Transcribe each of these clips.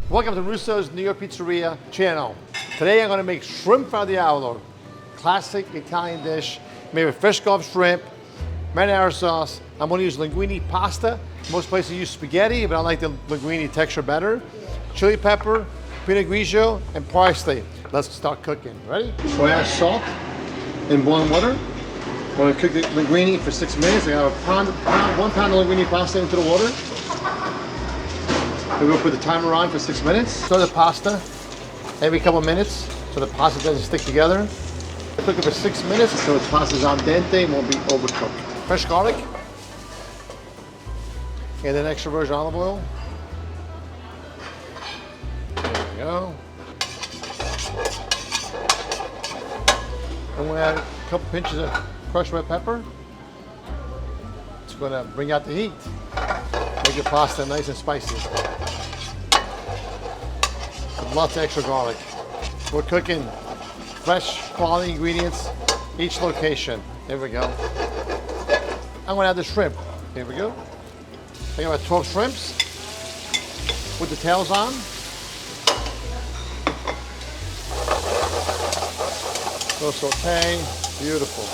Welcome to Russo's New York Pizzeria channel. Today I'm going to make shrimp Fra Diavolo, classic Italian dish made with fresh carved shrimp, marinara sauce. I'm going to use linguine pasta. Most places use spaghetti, but I like the linguine texture better. Chili pepper, Pinot Grigio, and parsley. Let's start cooking. Ready? So I add salt in boiling water. I'm going to cook the linguine for 6 minutes. I got 1 pound of linguine pasta into the water. We're going to put the timer on for 6 minutes. Stir the pasta every couple of minutes so the pasta doesn't stick together. Cook it for 6 minutes so the pasta is al dente and won't be overcooked. Fresh garlic. And then extra virgin olive oil. There we go. I'm going to add a couple pinches of crushed red pepper. It's going to bring out the heat. Make your pasta nice and spicy. Lots of extra garlic. We're cooking fresh quality ingredients, each location. There we go. I'm going to add the shrimp. Here we go. I got about 12 shrimps with the tails on. Go saute. Beautiful.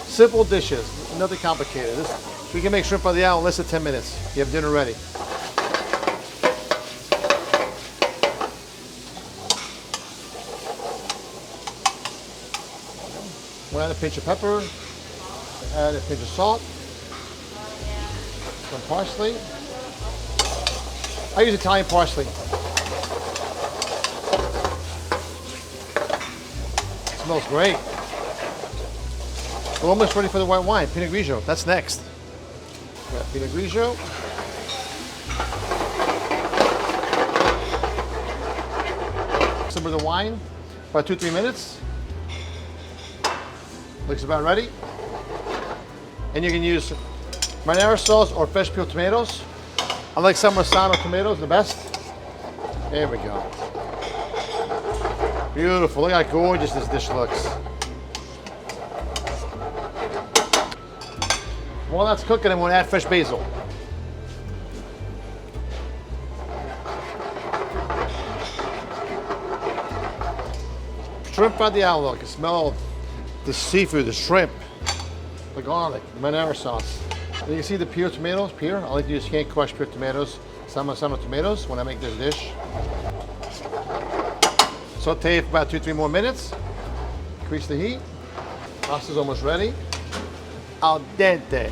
Simple dishes, nothing complicated. We can make shrimp Fra Diavolo in less than 10 minutes. You have dinner ready. We'll add a pinch of pepper, add a pinch of salt, some parsley. I use Italian parsley. It smells great. We're almost ready for the white wine, Pinot Grigio. That's next. We got Pinot Grigio. Simmer the wine about 2-3 minutes. Looks about ready. And you can use marinara sauce or fresh peeled tomatoes. I like San Marzano tomatoes the best. There we go. Beautiful. Look how gorgeous this dish looks. While that's cooking, I'm going to add fresh basil. Shrimp Fra Diavolo. I can smell the seafood, the shrimp, the garlic, the marinara sauce. And you can see the peeled tomatoes. I like to use hand-crushed peeled tomatoes, San Marzano tomatoes, when I make this dish. Saute for about 2-3 more minutes. Increase the heat. Pasta's almost ready. Al dente.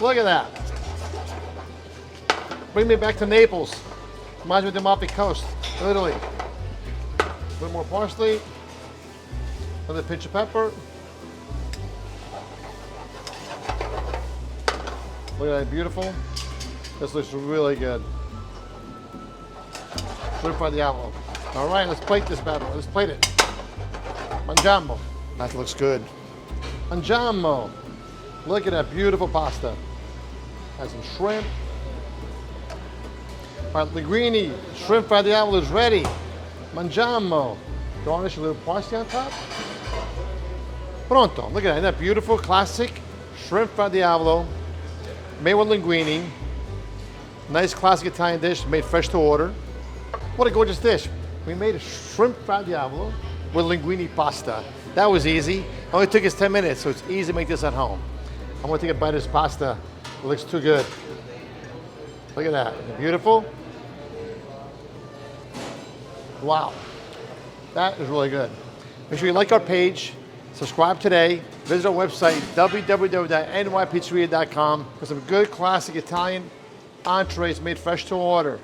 Look at that. Bring me back to Naples. Reminds me of the Amalfi Coast, Italy. A little more parsley. Another pinch of pepper. Look at that, beautiful. This looks really good. Shrimp Fra Diavolo. All right, let's plate this bad boy. Let's plate it. Mangiamo. That looks good. Mangiamo. Look at that beautiful pasta. Has some shrimp. All right, linguine, shrimp Fra Diavolo is ready. Mangiamo. Garnish a little parsley on top. Pronto. Look at that. Isn't that beautiful? Classic shrimp Fra Diavolo. Made with linguine. Nice classic Italian dish made fresh to order. What a gorgeous dish. We made a shrimp Fra Diavolo with linguine pasta. That was easy. It only took us 10 minutes, so it's easy to make this at home. I'm gonna take a bite of this pasta. It looks too good. Look at that. Isn't it beautiful? Wow. That is really good. Make sure you like our page, subscribe today, visit our website, www.nypizzeria.com, for some good classic Italian entrees made fresh to order.